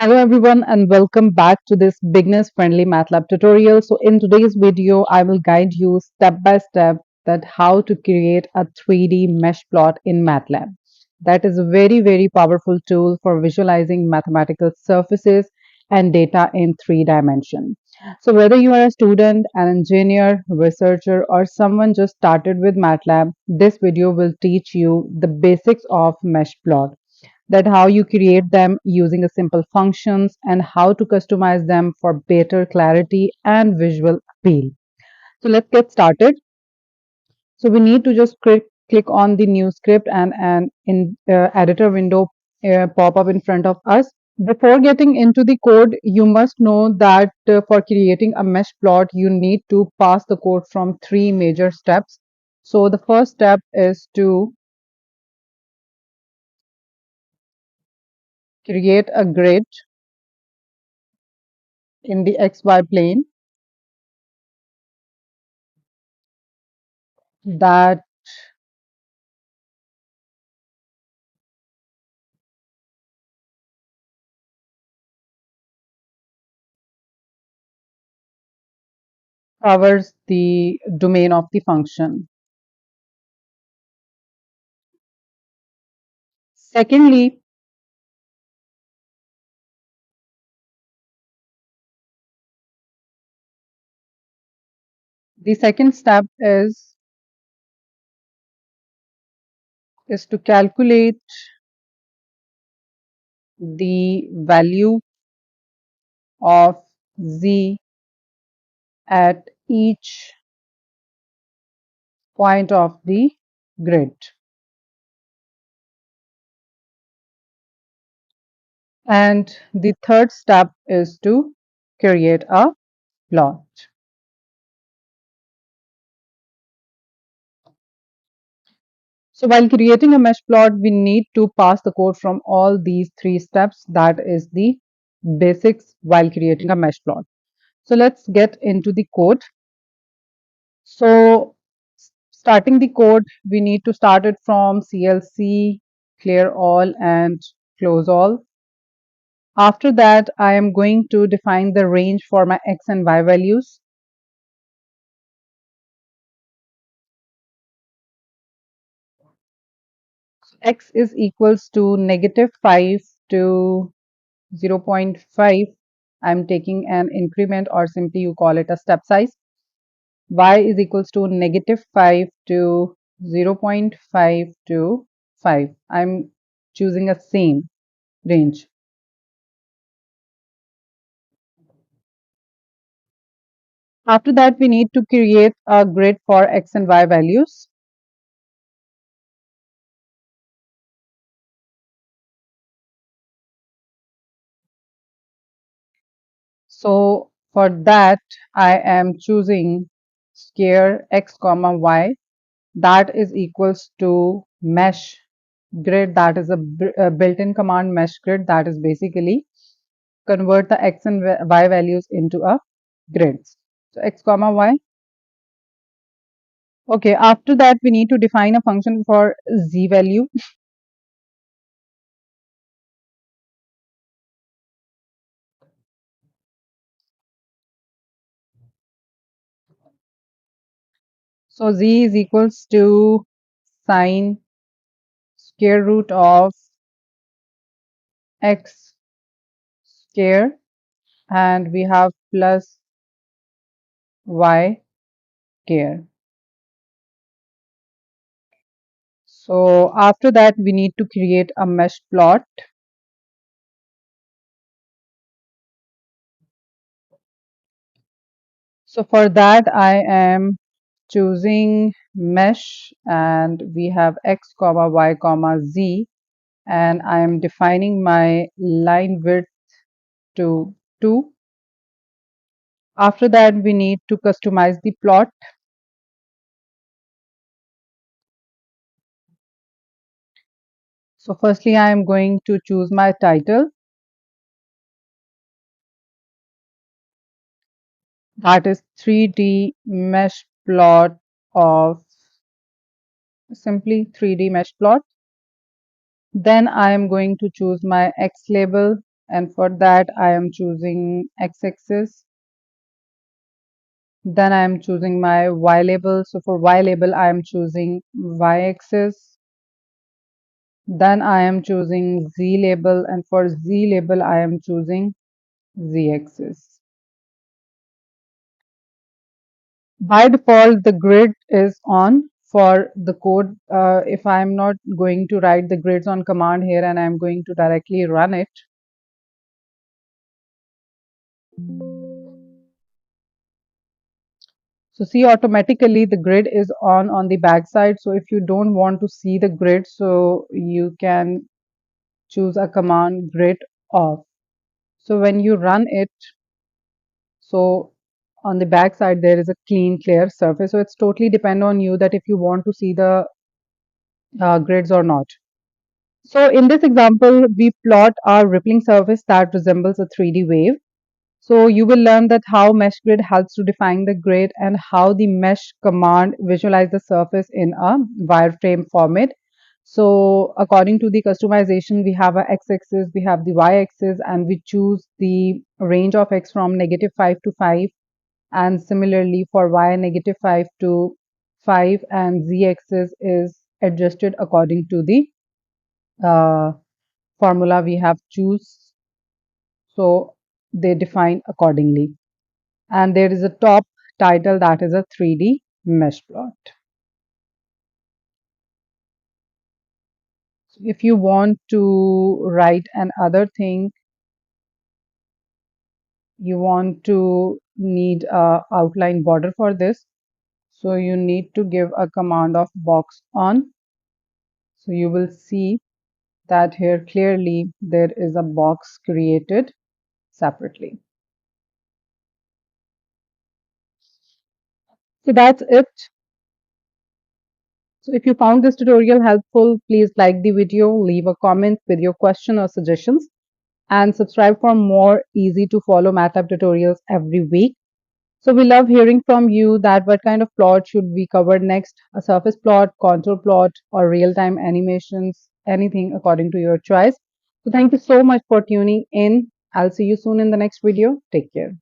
Hello everyone and welcome back to this beginners friendly MATLAB tutorial. So in today's video, I will guide you step by step that how to create a 3D mesh plot in MATLAB. That is a very powerful tool for visualizing mathematical surfaces and data in 3 dimension. So whether you are a student, an engineer, researcher or someone just started with MATLAB, this video will teach you the basics of mesh plot, that how you create them using a simple functions and how to customize them for better clarity and visual appeal. So let's get started. So we need to just click on the new script and an in editor window pop up in front of us. Before getting into the code, you must know that for creating a mesh plot, you need to pass the code from 3 major steps. So the first step is to create a grid in the XY plane that covers the domain of the function. Secondly, the second step is to calculate the value of z at each point of the grid. And the third step is to create a plot. So while creating a mesh plot, we need to pass the code from all these 3 steps. That is the basics while creating a mesh plot. So let's get into the code. So starting the code, we need to start it from CLC, clear all and close all. After that, I am going to define the range for my x and y values. X is equals to -5 to 0.5. I'm taking an increment, or simply you call it a step size. Y is equals to -5 to 0.5 to 5. I'm choosing a same range. After that, we need to create a grid for x and y values. So for that, I am choosing square x comma y, that is equals to mesh grid. That is a built-in command, mesh grid, that is basically convert the x and y values into a grid. So x comma y. Okay, after that we need to define a function for z value. So z is equals to sine square root of x square, and we have plus y square. So after that we need to create a mesh plot. So for that I am choosing mesh, and we have x comma y comma z, and I am defining my line width to 2. After that we need to customize the plot. So firstly I am going to choose my title, that is 3D mesh plot of, simply 3D mesh plot. Then I am going to choose my X label, and for that I am choosing x-axis. Then I am choosing my y label. So for y label I am choosing y-axis. Then I am choosing z label, and for z label I am choosing z-axis. By default, the grid is on for the code. If I'm not going to write the grids on command here and I'm going to directly run it, so see, automatically the grid is on the back side. So if you don't want to see the grid, so you can choose a command grid off. So when you run it, so on the back side there is a clean clear surface. So it's totally depend on you that if you want to see the grids or not. So in this example, we plot our rippling surface that resembles a 3D wave. So you will learn that how meshgrid helps to define the grid and how the mesh command visualize the surface in a wireframe format. So according to the customization, we have a x-axis, we have the y-axis, and we choose the range of x from -5 to 5, and similarly for y -5 to 5, and z-axis is adjusted according to the uh, formula we have choose, so they define accordingly. And there is a top title that is a 3D mesh plot. So if you want to write another thing, you want to need a outline border for this, so you need to give a command of box on. So you will see that here clearly there is a box created separately. So that's it. So if you found this tutorial helpful, please like the video, leave a comment with your question or suggestions, and subscribe for more easy to follow MATLAB tutorials every week. So we love hearing from you that what kind of plot should we cover next, a surface plot, contour plot, or real-time animations, anything according to your choice. So thank you so much for tuning in. I'll see you soon in the next video. Take care.